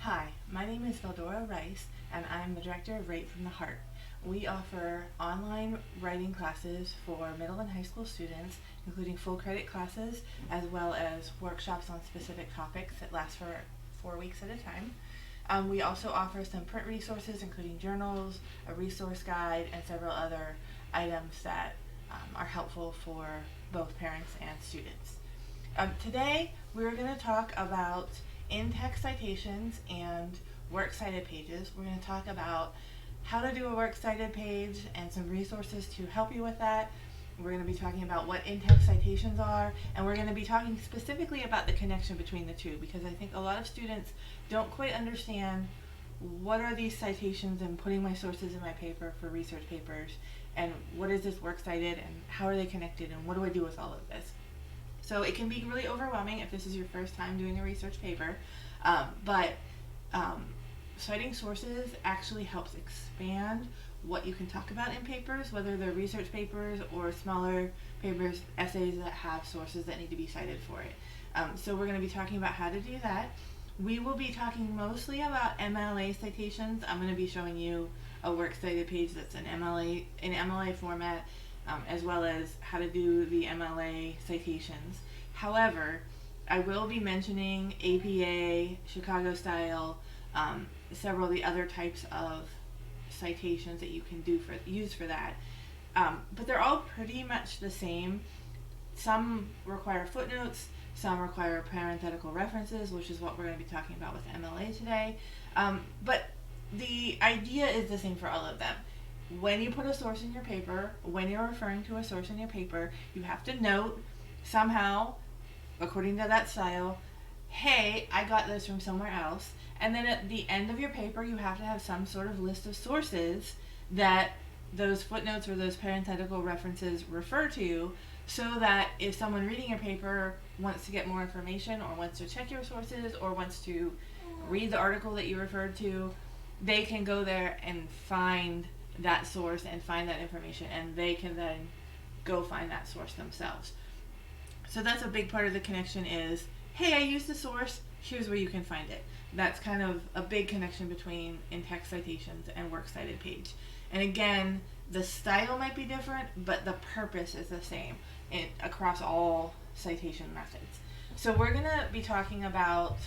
Hi, my name is Veldora Rice, and I'm the Director of Write from the Heart. We offer online writing classes for middle and high school students, including full credit classes, as well as workshops on specific topics that last for 4 weeks at a time. We also offer some print resources, including journals, a resource guide, and several other items that are helpful for both parents and students. Today, we're going to talk about in-text citations and works cited pages. We're going to talk about how to do a works cited page and some resources to help you with that. We're going to be talking about what in-text citations are, and we're going to be talking specifically about the connection between the two, because I think a lot of students don't quite understand what are these citations and putting my sources in my paper for research papers, and what is this works cited and how are they connected and what do I do with all of this. So it can be really overwhelming if this is your first time doing a research paper, but citing sources actually helps expand what you can talk about in papers, whether they're research papers or smaller papers, essays that have sources that need to be cited for it. So we're going to be talking about how to do that. We will be talking mostly about MLA citations. I'm going to be showing you a works cited page that's in MLA format, as well as how to do the MLA citations. However, I will be mentioning APA, Chicago style, several of the other types of citations that you can use for that. But they're all pretty much the same. Some require footnotes, some require parenthetical references, which is what we're going to be talking about with MLA today. But the idea is the same for all of them. When you put a source in your paper, when you're referring to a source in your paper, you have to note somehow, according to that style, hey, I got this from somewhere else. And then at the end of your paper, you have to have some sort of list of sources that those footnotes or those parenthetical references refer to, so that if someone reading your paper wants to get more information or wants to check your sources or wants to read the article that you referred to, they can go there and find that source and find that information, and they can then go find that source themselves. So that's a big part of the connection is, hey, I used the source, here's where you can find it. That's kind of a big connection between in-text citations and works cited page. And again, the style might be different, but the purpose is the same across all citation methods. So we're going to be talking about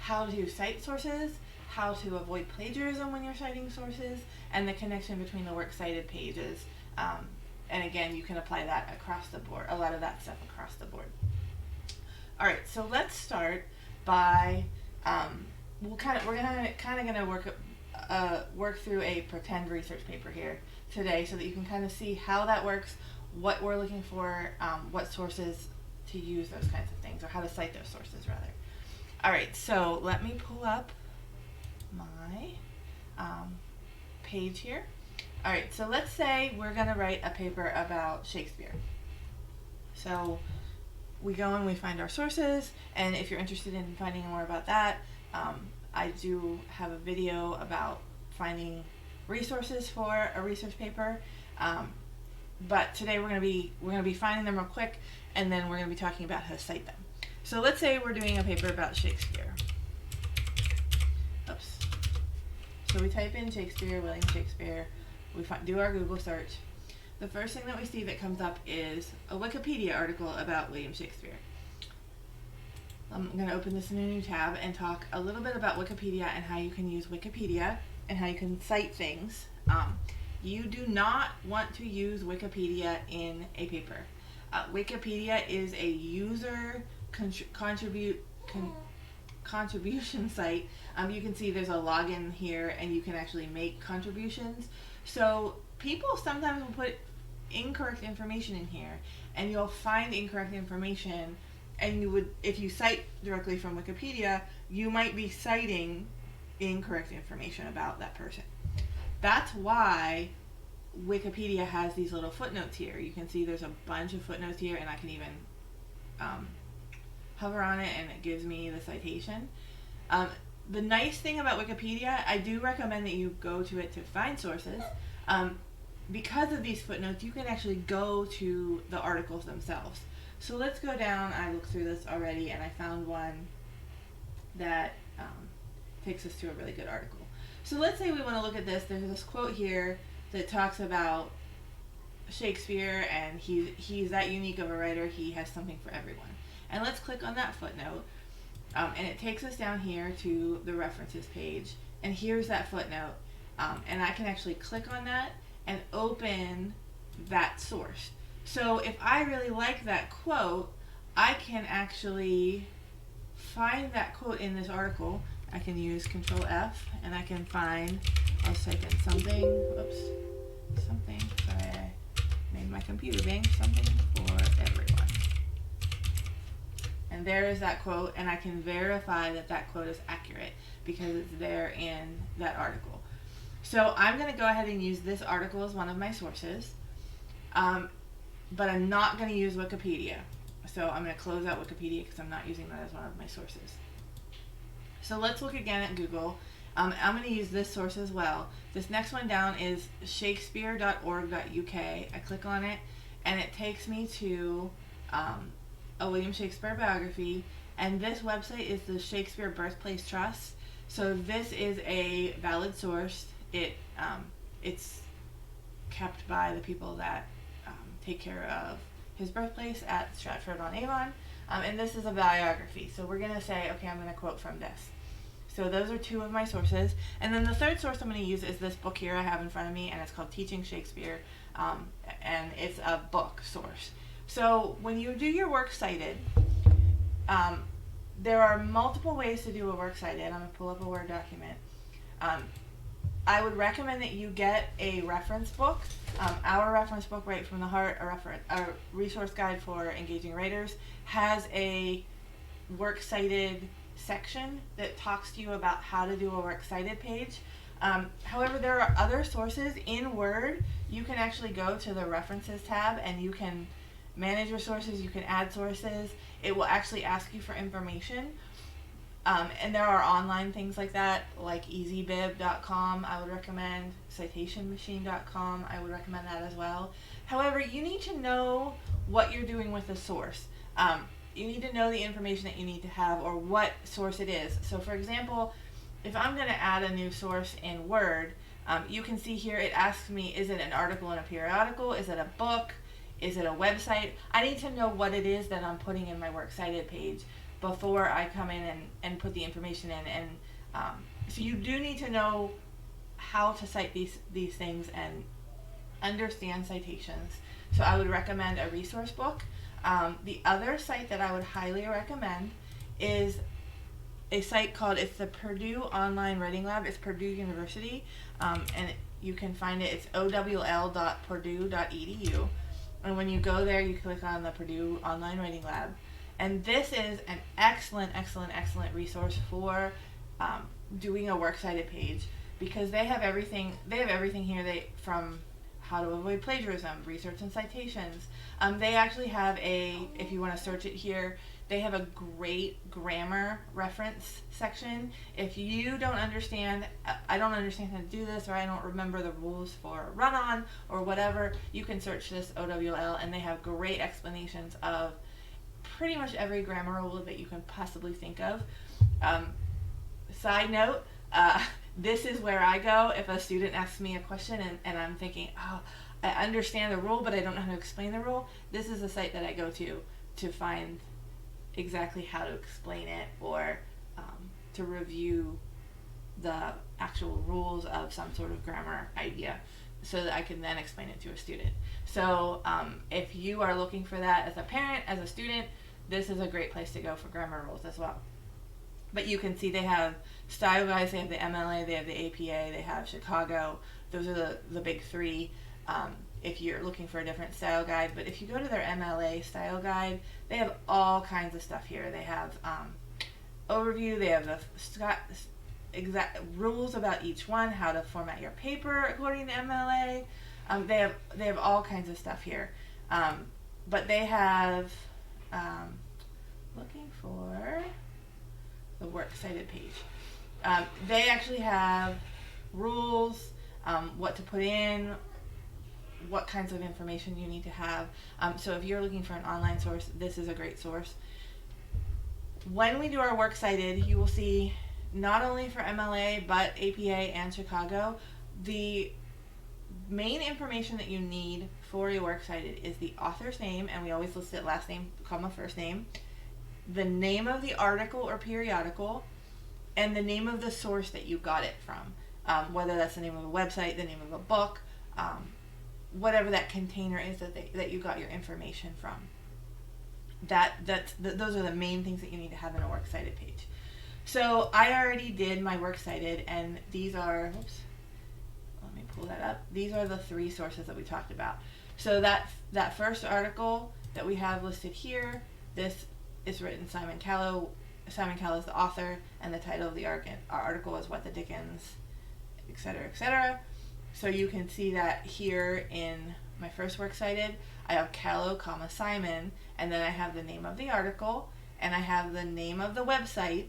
how to cite sources, how to avoid plagiarism when you're citing sources, and the connection between the works cited pages. And again, you can apply that across the board, a lot of that stuff across the board. All right, so let's start by we're gonna work through a pretend research paper here today, so that you can kind of see how that works, what we're looking for, what sources to use, those kinds of things, or how to cite those sources rather. All right, so let me pull up my page here. All right, so let's say we're going to write a paper about Shakespeare. So we go and we find our sources, and if you're interested in finding more about that, I do have a video about finding resources for a research paper. But today we're going to be finding them real quick, and then we're going to be talking about how to cite them. So let's say we're doing a paper about Shakespeare. Oops. So we type in Shakespeare, William Shakespeare, we do our Google search. The first thing that we see that comes up is a Wikipedia article about William Shakespeare. I'm going to open this in a new tab and talk a little bit about Wikipedia and how you can use Wikipedia and how you can cite things. You do not want to use Wikipedia in a paper. Wikipedia is a user contribution site. You can see there's a login here, and you can actually make contributions. So people sometimes will put incorrect information in here, and you'll find incorrect information, and if you cite directly from Wikipedia, you might be citing incorrect information about that person. That's why Wikipedia has these little footnotes here. You can see there's a bunch of footnotes here, and I can even hover on it and it gives me the citation. The nice thing about Wikipedia, I do recommend that you go to it to find sources. Because of these footnotes, you can actually go to the articles themselves. So let's go down. I looked through this already, and I found one that takes us to a really good article. So let's say we want to look at this. There's this quote here that talks about Shakespeare, and he's that unique of a writer. He has something for everyone. And let's click on that footnote, and it takes us down here to the references page. And here's that footnote, and I can actually click on that and open that source. So if I really like that quote, I can actually find that quote in this article. I can use Control F, and I can find, I'll type in something, sorry, I made my computer bang, something for everyone. And there is that quote, and I can verify that that quote is accurate because it's there in that article. So I'm going to go ahead and use this article as one of my sources, but I'm not going to use Wikipedia. So I'm going to close out Wikipedia because I'm not using that as one of my sources. So let's look again at Google. I'm going to use this source as well. This next one down is shakespeare.org.uk. I click on it, and it takes me to a William Shakespeare biography, and this website is the Shakespeare Birthplace Trust. So this is a valid source. It's kept by the people that take care of his birthplace at Stratford-on-Avon, and this is a biography. So we're going to say, okay, I'm going to quote from this. So those are two of my sources. And then the third source I'm going to use is this book here I have in front of me, and it's called Teaching Shakespeare, and it's a book source. So when you do your works cited, there are multiple ways to do a works cited. I'm going to pull up a Word document. I would recommend that you get a reference book. Our reference book, Right from the Heart, a resource guide for engaging writers, has a works cited section that talks to you about how to do a works cited page. However, there are other sources in Word. You can actually go to the References tab, and you can manage your sources. You can add sources. It will actually ask you for information. And there are online things like that, like easybib.com, I would recommend. Citationmachine.com, I would recommend that as well. However, you need to know what you're doing with the source. You need to know the information that you need to have, or what source it is. So for example, if I'm going to add a new source in Word, you can see here it asks me, is it an article in a periodical? Is it a book? Is it a website? I need to know what it is that I'm putting in my works cited page before I come in and put the information in. And so you do need to know how to cite these things and understand citations. So I would recommend a resource book. The other site that I would highly recommend is a site called, it's the Purdue Online Writing Lab. It's Purdue University, and you can find it. It's owl.purdue.edu. And when you go there, you click on the Purdue Online Writing Lab. And this is an excellent resource for doing a works cited page, because they have everything here. From how to avoid plagiarism, research and citations. They actually have if you want to search it here, they have a great grammar reference section. If you don't understand, I don't understand how to do this, or I don't remember the rules for run-on or whatever, you can search this OWL, and they have great explanations of pretty much every grammar rule that you can possibly think of. Side note, this is where I go if a student asks me a question and I'm thinking, oh, I understand the rule, but I don't know how to explain the rule. This is a site that I go to find exactly how to explain it, or to review the actual rules of some sort of grammar idea, so that I can then explain it to a student. So if you are looking for that as a parent, as a student, this is a great place to go for grammar rules as well. But you can see they have style guides, they have the MLA, they have the APA, they have Chicago. Those are the big three if you're looking for a different style guide. But if you go to their MLA style guide, they have all kinds of stuff here. They have overview, they have the exact rules about each one, how to format your paper according to MLA. They have all kinds of stuff here. But they have, looking for the works cited page. They actually have rules, what to put in, what kinds of information you need to have. So if you're looking for an online source, this is a great source. When we do our works cited, you will see not only for MLA, but APA and Chicago. The main information that you need for your works cited is the author's name, and we always list it last name, comma, first name, the name of the article or periodical, and the name of the source that you got it from. Whether that's the name of a website, the name of a book, whatever that container is that you got your information from. Those are the main things that you need to have in a works cited page. So I already did my works cited, and these are, oops, let me pull that up. These are the 3 sources that we talked about. So that first article that we have listed here, this is written Simon Callow. Simon Callow is the author, and the title of the article is What the Dickens, etc., etc. So you can see that here in my first works cited, I have Callow, comma, Simon, and then I have the name of the article, and I have the name of the website,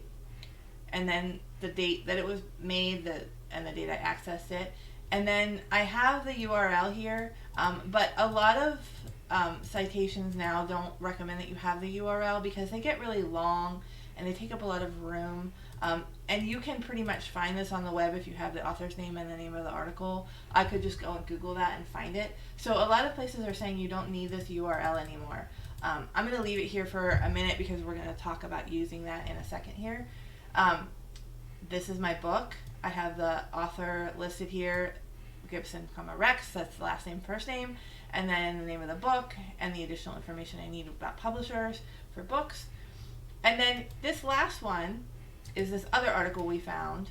and then the date that it was made, and the date I accessed it. And then I have the URL here, but a lot of citations now don't recommend that you have the URL because they get really long and they take up a lot of room. And you can pretty much find this on the web if you have the author's name and the name of the article. I could just go and Google that and find it. So a lot of places are saying you don't need this URL anymore. I'm going to leave it here for a minute because we're going to talk about using that in a second here. This is my book. I have the author listed here, Gibson, Rex, that's the last name, first name, and then the name of the book and the additional information I need about publishers for books. And then this last one is this other article we found,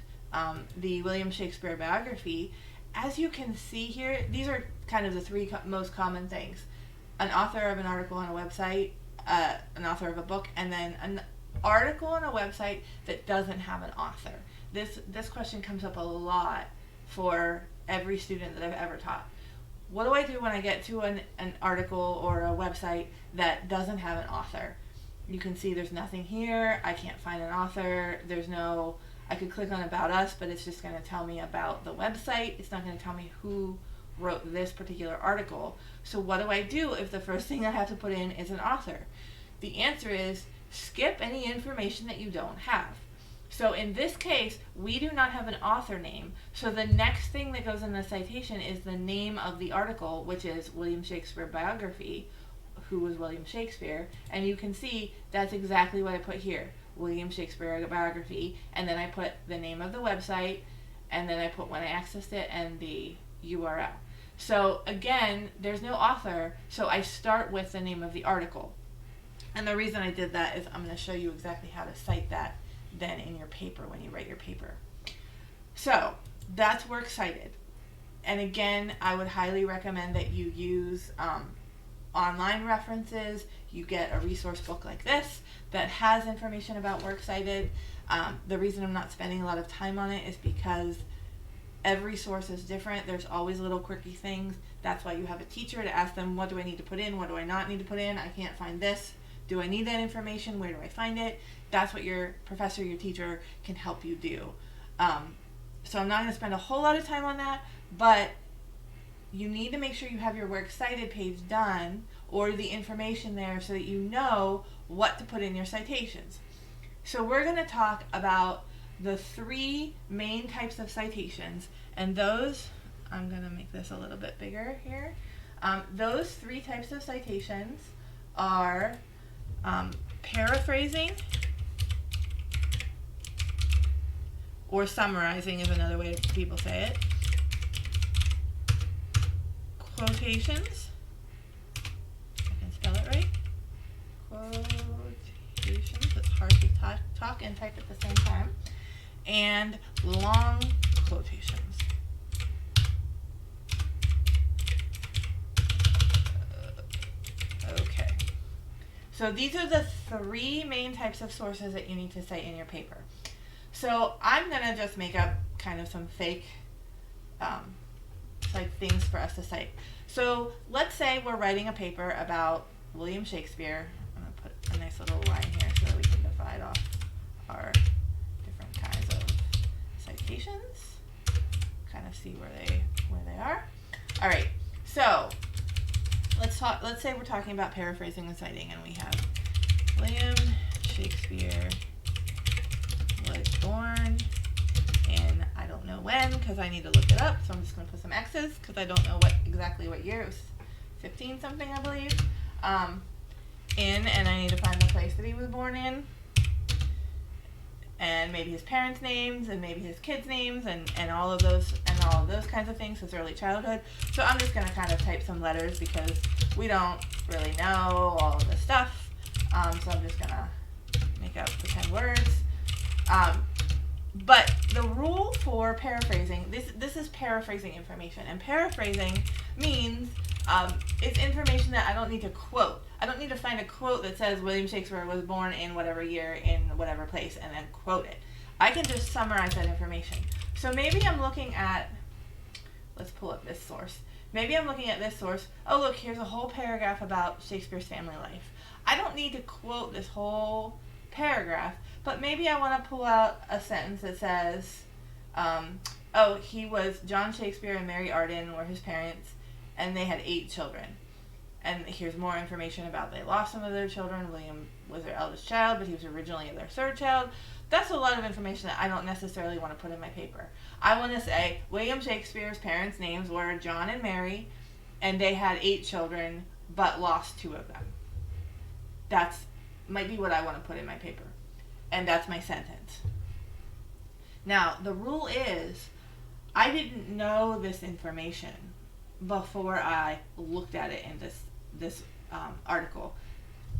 the William Shakespeare biography. As you can see here, these are kind of the 3 most common things. An author of an article on a website, an author of a book, and then an article on a website that doesn't have an author. This question comes up a lot for every student that I've ever taught. What do I do when I get to an article or a website that doesn't have an author? You can see there's nothing here. I can't find an author. I could click on About Us, but it's just going to tell me about the website. It's not going to tell me who wrote this particular article. So what do I do if the first thing I have to put in is an author? The answer is skip any information that you don't have. So in this case, we do not have an author name. So the next thing that goes in the citation is the name of the article, which is William Shakespeare biography. Who was William Shakespeare? And you can see that's exactly what I put here. William Shakespeare biography. And then I put the name of the website. And then I put when I accessed it and the URL. So again, there's no author. So I start with the name of the article. And the reason I did that is I'm going to show you exactly how to cite that then in your paper when you write your paper. So that's works cited. And again, I would highly recommend that you use online references. You get a resource book like this that has information about works cited. The reason I'm not spending a lot of time on it is because every source is different. There's always little quirky things. That's why you have a teacher to ask them, what do I need to put in? What do I not need to put in? I can't find this. Do I need that information? Where do I find it? That's what your professor, your teacher can help you do. So I'm not going to spend a whole lot of time on that, but you need to make sure you have your works cited page done or the information there so that you know what to put in your citations. So we're going to talk about the 3 main types of citations, and those, I'm going to make this a little bit bigger here. Those 3 types of citations are paraphrasing, or summarizing is another way people say it, quotations, I can spell it right, quotations, it's hard to talk and type at the same time, and long quotations. Okay, so these are the 3 main types of sources that you need to cite in your paper. So I'm going to just make up kind of some fake like things for us to cite. So let's say we're writing a paper about William Shakespeare. I'm going to put a nice little line here so that we can divide off our different kinds of citations. Kind of see where they are. All right. So let's say we're talking about paraphrasing and citing, and we have William Shakespeare was born in, I don't know when, because I need to look it up, so I'm just going to put some X's, because I don't know exactly what year. It was 15 something, I believe. And I need to find the place that he was born in, and maybe his parents' names, and maybe his kids' names, and all of those kinds of things, his early childhood. So I'm just going to kind of type some letters because we don't really know all of this stuff. So I'm just going to make up the 10 words. But the rule for paraphrasing, this is paraphrasing information, and paraphrasing means it's information that I don't need to quote. I don't need to find a quote that says William Shakespeare was born in whatever year in whatever place and then quote it. I can just summarize that information. So maybe I'm looking at, let's pull up this source. Maybe I'm looking at this source. Oh, look, here's a whole paragraph about Shakespeare's family life. I don't need to quote this whole paragraph, but maybe I want to pull out a sentence that says, John Shakespeare and Mary Arden were his parents, and they had 8 children. And here's more information about they lost some of their children. William was their eldest child, but he was originally their 3rd child. That's a lot of information that I don't necessarily want to put in my paper. I want to say William Shakespeare's parents' names were John and Mary, and they had 8 children, but lost 2 of them. That's might be what I want to put in my paper. And that's my sentence. Now, the rule is, I didn't know this information before I looked at it in this article.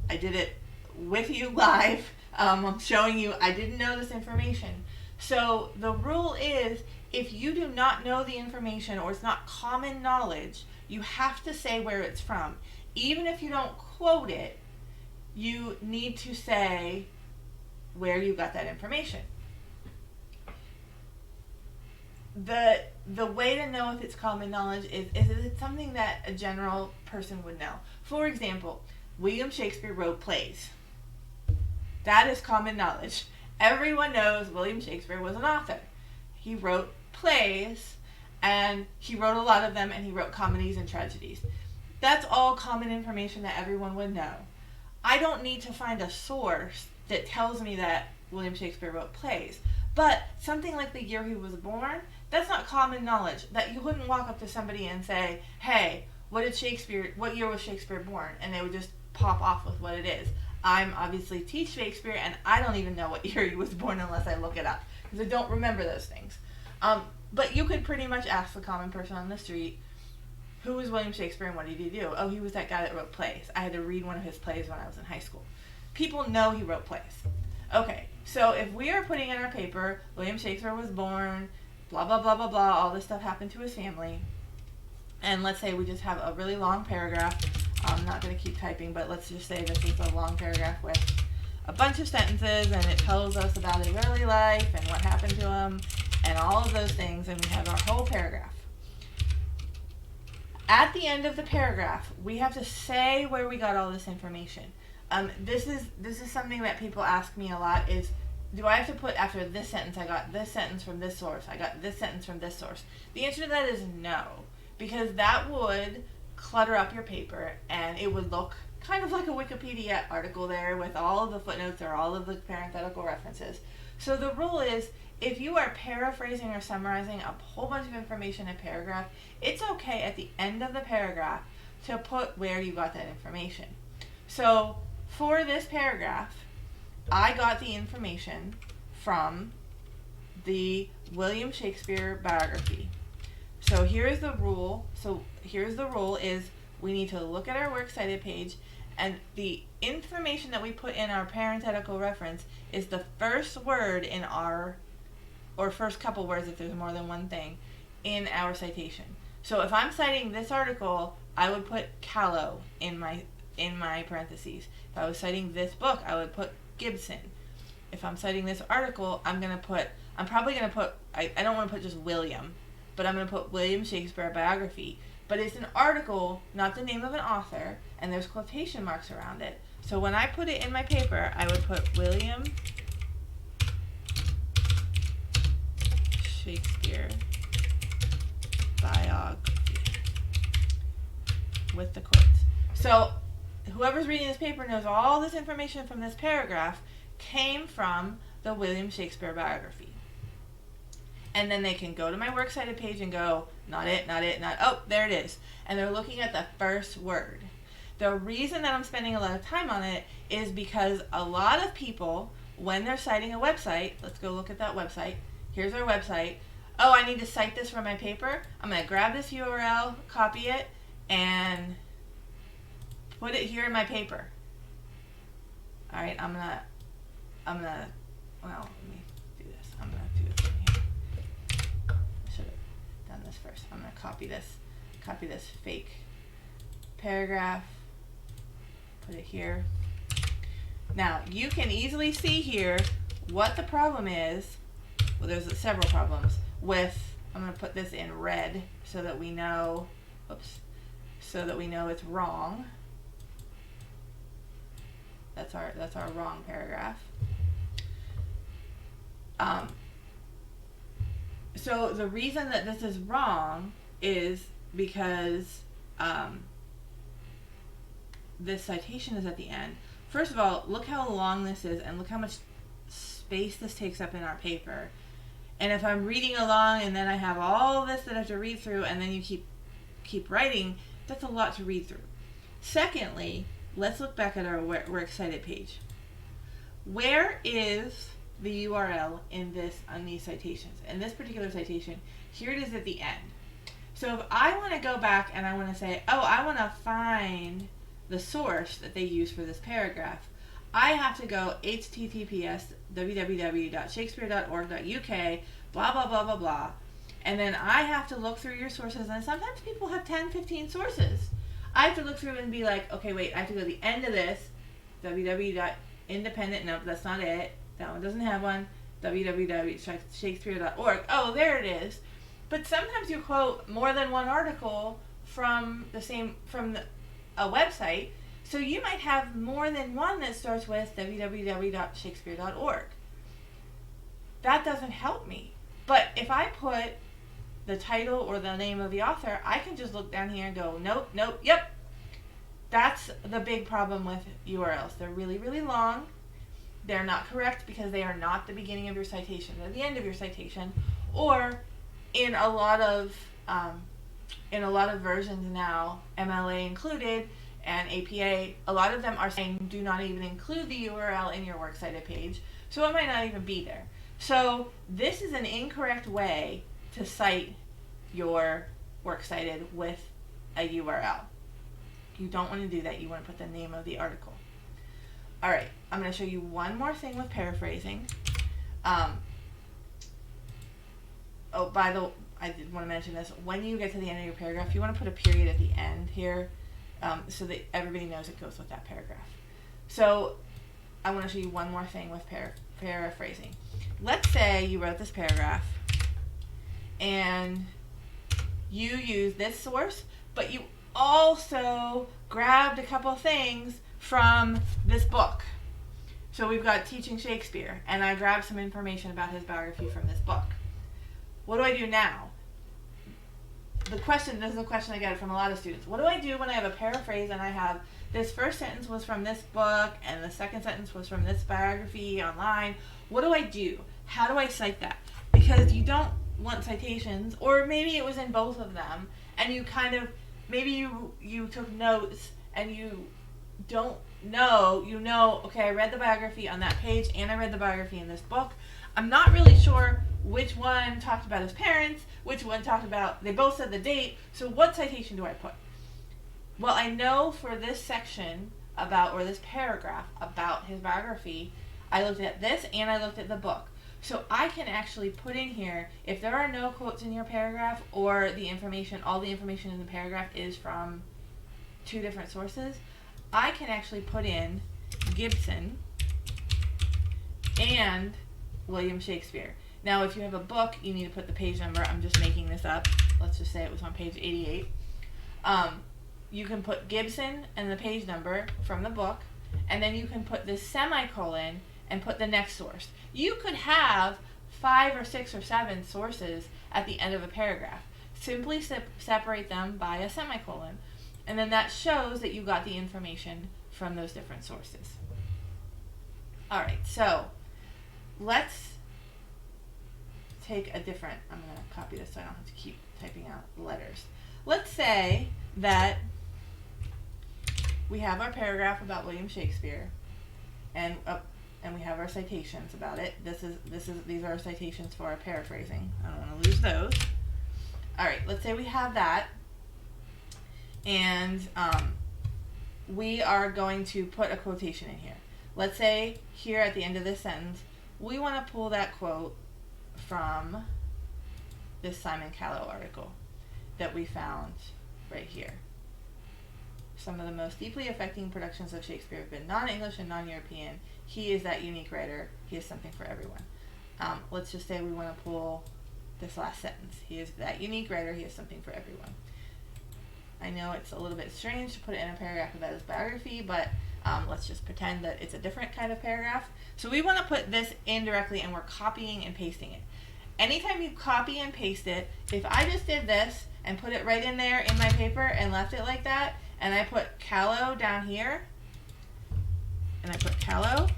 I did it with you live. I'm showing you I didn't know this information. So the rule is, if you do not know the information or it's not common knowledge, you have to say where it's from. Even if you don't quote it, you need to say where you got that information. The way to know if it's common knowledge is it something that a general person would know. For example, William Shakespeare wrote plays. That is common knowledge. Everyone knows William Shakespeare was an author. He wrote plays, and he wrote a lot of them, and he wrote comedies and tragedies. That's all common information that everyone would know. I don't need to find a source that tells me that William Shakespeare wrote plays. But something like the year he was born, that's not common knowledge. That you wouldn't walk up to somebody and say, hey, what year was Shakespeare born? And they would just pop off with what it is. I'm obviously teach Shakespeare, and I don't even know what year he was born unless I look it up, because I don't remember those things. But you could pretty much ask the common person on the street, who was William Shakespeare and what did he do? Oh, he was that guy that wrote plays. I had to read one of his plays when I was in high school. People know he wrote plays. Okay, so if we are putting in our paper, William Shakespeare was born, blah, blah, blah, blah, blah, all this stuff happened to his family, and let's say we just have a really long paragraph. I'm not going to keep typing, but let's just say this is a long paragraph with a bunch of sentences, and it tells us about his early life and what happened to him and all of those things, and we have our whole paragraph. At the end of the paragraph, we have to say where we got all this information. This is something that people ask me a lot is, do I have to put after this sentence, I got this sentence from this source, I got this sentence from this source? The answer to that is no, because that would clutter up your paper, and it would look kind of like a Wikipedia article there with all of the footnotes or all of the parenthetical references. So the rule is, if you are paraphrasing or summarizing a whole bunch of information in a paragraph, it's okay at the end of the paragraph to put where you got that information. So for this paragraph, I got the information from the William Shakespeare biography. So here's the rule. Is we need to look at our works cited page, and the information that we put in our parenthetical reference is the first word in our, or first couple words if there's more than one thing, in our citation. So if I'm citing this article, I would put Callow in my parentheses. If I was citing this book, I would put Gibson. If I'm citing this article, I don't want to put just William, but I'm going to put William Shakespeare biography. But it's an article, not the name of an author, and there's quotation marks around it. So when I put it in my paper, I would put William Shakespeare biography with the quotes. So whoever's reading this paper knows all this information from this paragraph came from the William Shakespeare biography. And then they can go to my works cited page and go, oh, there it is. And they're looking at the first word. The reason that I'm spending a lot of time on it is because a lot of people, when they're citing a website, let's go look at that website. Here's our website. Oh, I need to cite this for my paper. I'm going to grab this URL, copy it, and put it here in my paper. All right, well, let me do this. I'm going to do this in here. I should have done this first. I'm going to copy this fake paragraph, put it here. Now, you can easily see here what the problem is. Well, there's several problems with, I'm going to put this in red so that we know, it's wrong. That's our wrong paragraph. So the reason that this is wrong is because this citation is at the end. First of all, look how long this is and look how much space this takes up in our paper. And if I'm reading along and then I have all this that I have to read through and then you keep writing, that's a lot to read through. Secondly, let's look back at our works cited page. Where is the URL on these citations? In this particular citation, here it is at the end. So if I want to go back and I want to say, oh, I want to find the source that they use for this paragraph, I have to go https www.shakespeare.org.uk, blah, blah, blah, blah, blah. And then I have to look through your sources. And sometimes people have 10, 15 sources. I have to look through and be like, okay, wait, I have to go to the end of this, www.independent, nope, that's not it. That one doesn't have one. www.shakespeare.org. Oh, there it is. But sometimes you quote more than one article from a website. So you might have more than one that starts with www.shakespeare.org. That doesn't help me. But if I put the title or the name of the author, I can just look down here and go, nope, yep. That's the big problem with URLs. They're really, really long. They're not correct because they are not the beginning of your citation. They're the end of your citation. Or in a lot of versions now, MLA included, and APA, a lot of them are saying do not even include the URL in your works cited page, so it might not even be there. So this is an incorrect way to cite your works cited with a URL. You don't want to do that. You want to put the name of the article. All right, I'm going to show you one more thing with paraphrasing. I did want to mention this. When you get to the end of your paragraph, you want to put a period at the end here, so that everybody knows it goes with that paragraph. So I want to show you one more thing with paraphrasing. Let's say you wrote this paragraph and you use this source, but you also grabbed a couple things from this book. So we've got Teaching Shakespeare, and I grabbed some information about his biography from this book. What do I do now? This is a question I get from a lot of students. What do I do when I have a paraphrase and I have this first sentence was from this book and the second sentence was from this biography online? What do I do? How do I cite that? Because you don't want citations, or maybe it was in both of them, and you kind of, maybe you took notes and you don't know, okay, I read the biography on that page and I read the biography in this book. I'm not really sure which one talked about his parents, which one talked about, they both said the date, so what citation do I put? Well, I know for this section or this paragraph about his biography, I looked at this and I looked at the book. So I can actually put in here, if there are no quotes in your paragraph or all the information in the paragraph is from two different sources, I can actually put in Gibson and William Shakespeare. Now, if you have a book, you need to put the page number. I'm just making this up. Let's just say it was on page 88. You can put Gibson and the page number from the book, and then you can put this semicolon and put the next source. You could have 5 or 6 or 7 sources at the end of a paragraph. Simply separate them by a semicolon, and then that shows that you got the information from those different sources. All right, so let's take a different, I'm going to copy this so I don't have to keep typing out letters. Let's say that we have our paragraph about William Shakespeare, and we have our citations about it. These are our citations for our paraphrasing. I don't want to lose those. All right, let's say we have that, and we are going to put a quotation in here. Let's say here at the end of this sentence, we want to pull that quote from this Simon Callow article that we found right here. Some of the most deeply affecting productions of Shakespeare have been non-English and non-European. He is that unique writer. He is something for everyone. Let's just say we want to pull this last sentence. He is that unique writer. He is something for everyone. I know it's a little bit strange to put it in a paragraph about his biography, but let's just pretend that it's a different kind of paragraph. So we want to put this in directly, and we're copying and pasting it. Anytime you copy and paste it, if I just did this and put it right in there in my paper and left it like that, and I put Callow down here, and I put Callow,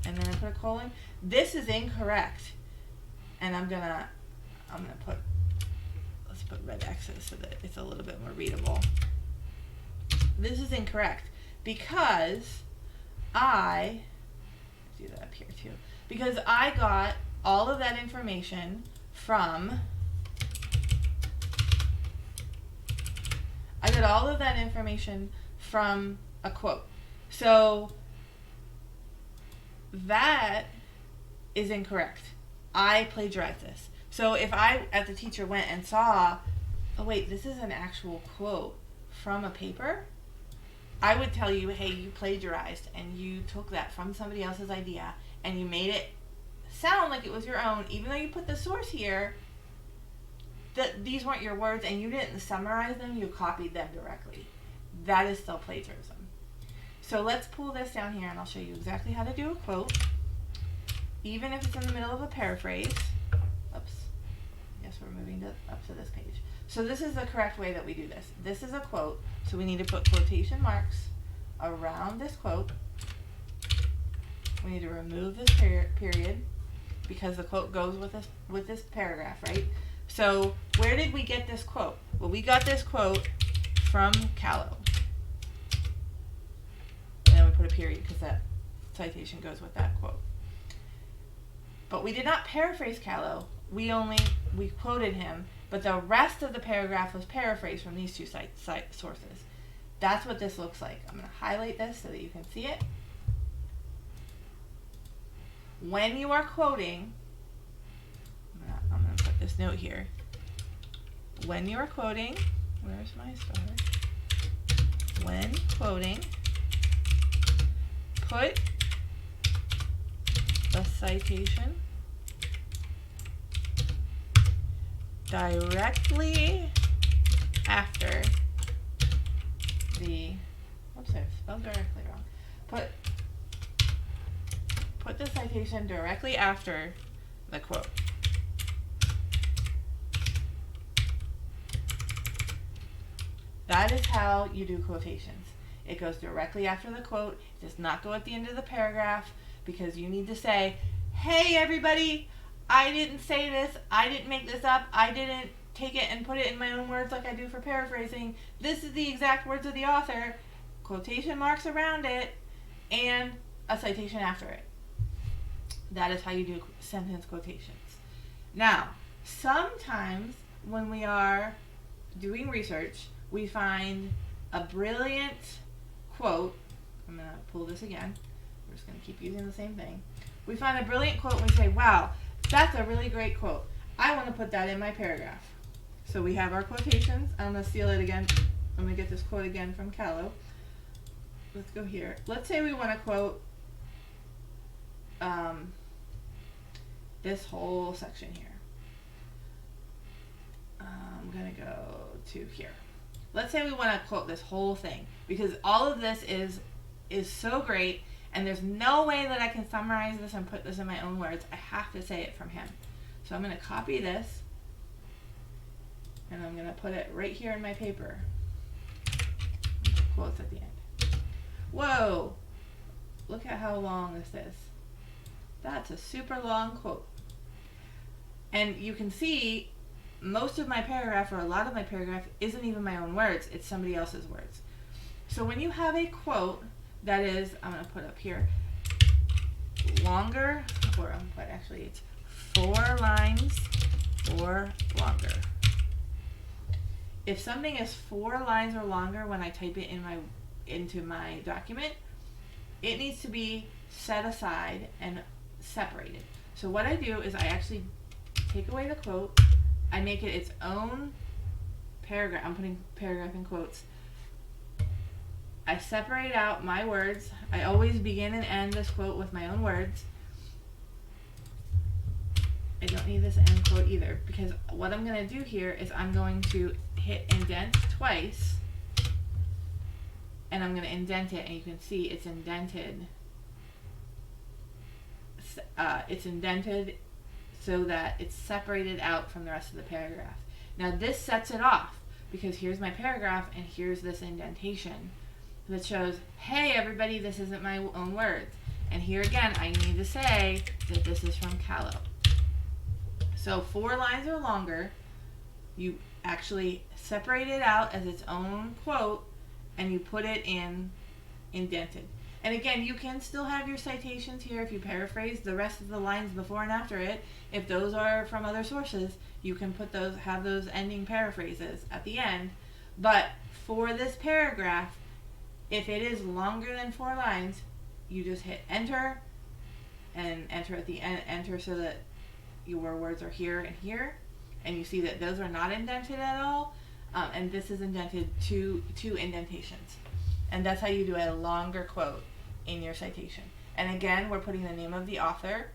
and then I put a colon, this is incorrect. And I'm gonna put, let's put red X's so that it's a little bit more readable. This is incorrect because let's do that up here too, because I got all of that information from a quote. So that is incorrect. I plagiarized this. So if I, as a teacher, went and saw, oh wait, this is an actual quote from a paper, I would tell you, hey, you plagiarized and you took that from somebody else's idea and you made it sound like it was your own, even though you put the source here, that these weren't your words and you didn't summarize them, you copied them directly. That is still plagiarism. So let's pull this down here and I'll show you exactly how to do a quote, even if it's in the middle of a paraphrase. Oops. Yes, we're moving up to this page. So this is the correct way that we do this. This is a quote, so we need to put quotation marks around this quote. We need to remove this period because the quote goes with this paragraph, right? So where did we get this quote? Well, we got this quote from Callow. And then we put a period because that citation goes with that quote. But we did not paraphrase Callow. We quoted him, but the rest of the paragraph was paraphrased from these two sources. That's what this looks like. I'm going to highlight this so that you can see it. When you are quoting, I'm going to put this note here. When you are quoting, where's my star? When quoting, put the citation directly after the, whoops, I spelled directly wrong. Put the citation directly after the quote. That is how you do quotations. It goes directly after the quote. It does not go at the end of the paragraph because you need to say, hey everybody, I didn't say this, I didn't make this up, I didn't take it and put it in my own words like I do for paraphrasing. This is the exact words of the author, quotation marks around it, and a citation after it. That is how you do sentence quotations. Now, sometimes when we are doing research, we find a brilliant quote. I'm going to pull this again. We're just going to keep using the same thing. We find a brilliant quote and we say, wow, that's a really great quote. I want to put that in my paragraph. So we have our quotations. I'm going to steal it again. I'm going to get this quote again from Callow. Let's go here. Let's say we want to quote this whole section here. I'm going to go to here. Let's say we want to quote this whole thing because all of this is so great and there's no way that I can summarize this and put this in my own words. I have to say it from him. So I'm going to copy this and I'm going to put it right here in my paper. Quotes at the end. Whoa! Look at how long this is. That's a super long quote. And you can see most of my paragraph, or a lot of my paragraph, isn't even my own words. It's somebody else's words. So when you have a quote that is, I'm going to put up here, longer, but actually it's 4 lines or longer. If something is 4 lines or longer when I type it into my document, it needs to be set aside and separated. So what I do is I actually take away the quote, I make it its own paragraph. I'm putting paragraph in quotes. I separate out my words. I always begin and end this quote with my own words. I don't need this end quote either, because what I'm going to do here is I'm going to hit indent twice, and I'm going to indent it, and you can see it's indented. It's indented so that it's separated out from the rest of the paragraph. Now this sets it off, because here's my paragraph and here's this indentation that shows, hey everybody, this isn't my own words. And here again, I need to say that this is from Callow. So 4 lines or longer, you actually separate it out as its own quote, and you put it in indented. And again, you can still have your citations here if you paraphrase the rest of the lines before and after it. If those are from other sources, you can put those, have those ending paraphrases at the end. But for this paragraph, if it is longer than 4 lines, you just hit enter, and enter at the end, enter so that your words are here and here, and you see that those are not indented at all, and this is indented two indentations. And that's how you do a longer quote in your citation. And again, we're putting the name of the author.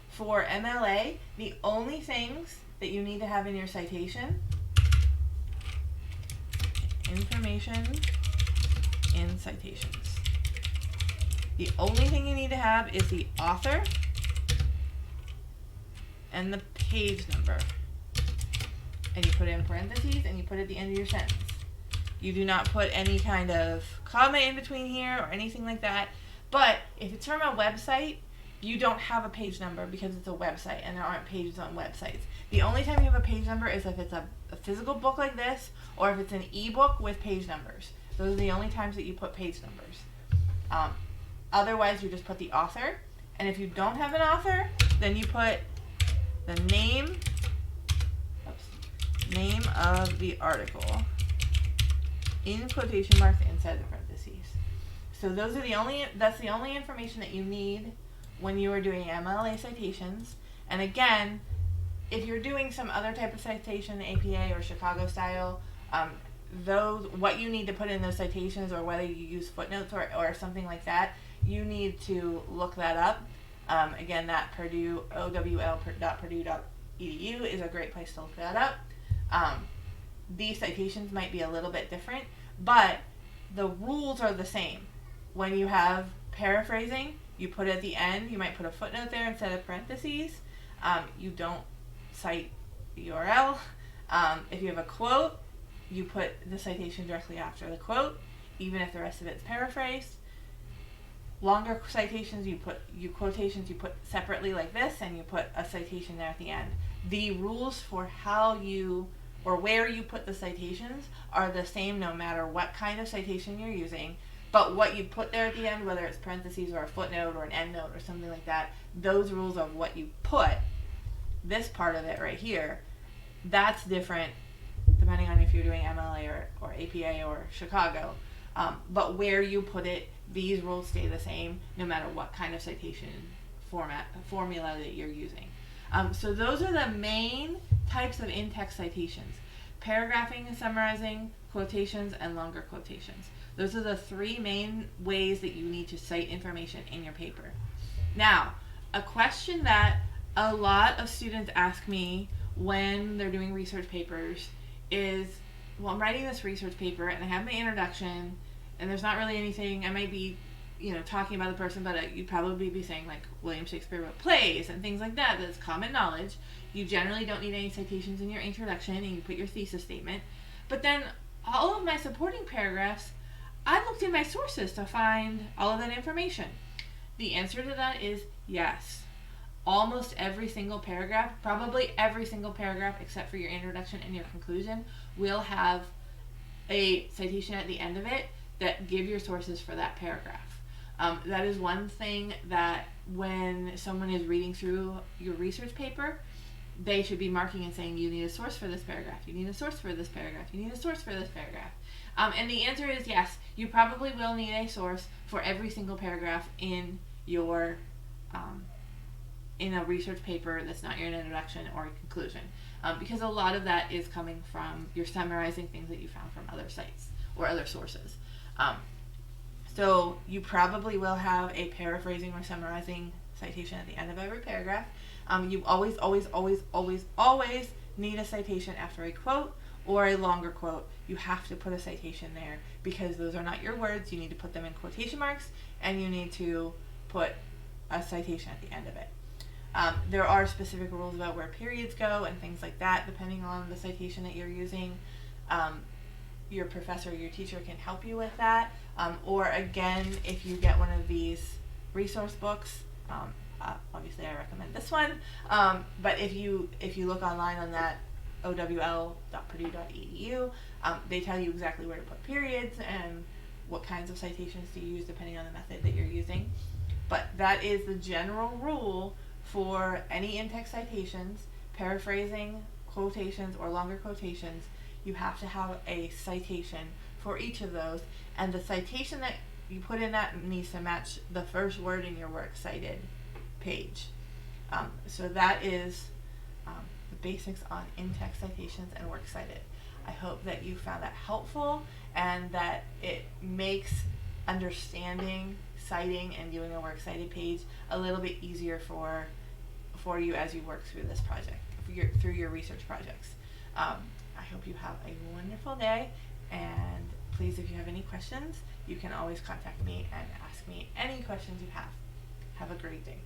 For MLA, the only things that you need to have in your citation: information in citations. The only thing you need to have is the author and the page number. And you put it in parentheses and you put it at the end of your sentence. You do not put any kind of comma in between here or anything like that. But if it's from a website, you don't have a page number because it's a website and there aren't pages on websites. The only time you have a page number is if it's a physical book like this, or if it's an ebook with page numbers. Those are the only times that you put page numbers. Otherwise, you just put the author. And if you don't have an author, then you put the name of the article in quotation marks inside the parentheses. So those are that's the only information that you need when you are doing MLA citations. And again, if you're doing some other type of citation, APA or Chicago style, what you need to put in those citations, or whether you use footnotes or something like that, you need to look that up. Again, that Purdue, owl.purdue.edu is a great place to look that up. These citations might be a little bit different, but the rules are the same. When you have paraphrasing, you put it at the end. You might put a footnote there instead of parentheses. You don't cite the URL. If you have a quote, you put the citation directly after the quote, even if the rest of it's paraphrased. Longer citations, quotations you put separately like this, and you put a citation there at the end. The rules for how you or where you put the citations are the same no matter what kind of citation you're using, but what you put there at the end, whether it's parentheses or a footnote or an endnote or something like that, those rules of what you put, this part of it right here, that's different depending on if you're doing MLA or APA or Chicago. But where you put it, these rules stay the same no matter what kind of citation formula that you're using. So those are the main types of in-text citations: paragraphing and summarizing, quotations, and longer quotations. Those are the 3 main ways that you need to cite information in your paper. Now, a question that a lot of students ask me when they're doing research papers is, well, I'm writing this research paper and I have my introduction and there's not really anything, I might be, talking about the person, but you'd probably be saying like William Shakespeare wrote plays and things like that. That's common knowledge. You generally don't need any citations in your introduction, and you put your thesis statement. But then all of my supporting paragraphs, I looked in my sources to find all of that information. The answer to that is yes. almost every single paragraph, probably every single paragraph except for your introduction and your conclusion, will have a citation at the end of it that give your sources for that paragraph. That is one thing that when someone is reading through your research paper, they should be marking and saying, you need a source for this paragraph, you need a source for this paragraph, you need a source for this paragraph. And the answer is yes, you probably will need a source for every single paragraph in your in a research paper that's not your introduction or conclusion, because a lot of that is coming from, you're summarizing things that you found from other sites or other sources. So you probably will have a paraphrasing or summarizing citation at the end of every paragraph. You always need a citation after a quote or a longer quote. You have to put a citation there because those are not your words. You need to put them in quotation marks, and you need to put a citation at the end of it. There are specific rules about where periods go and things like that, depending on the citation that you're using. Your professor or your teacher can help you with that. Or again, if you get one of these resource books, obviously I recommend this one, but if you look online on that, owl.purdue.edu, they tell you exactly where to put periods and what kinds of citations to use depending on the method that you're using. But that is the general rule for any in-text citations, paraphrasing, quotations, or longer quotations. You have to have a citation for each of those, and the citation that you put in that needs to match the first word in your works cited page. So that is the basics on in-text citations and works cited. I hope that you found that helpful and that it makes understanding, citing, and doing a works cited page a little bit easier for you as you work through this project, through your research projects. I hope you have a wonderful day, and please, if you have any questions, you can always contact me and ask me any questions you have. Have a great day.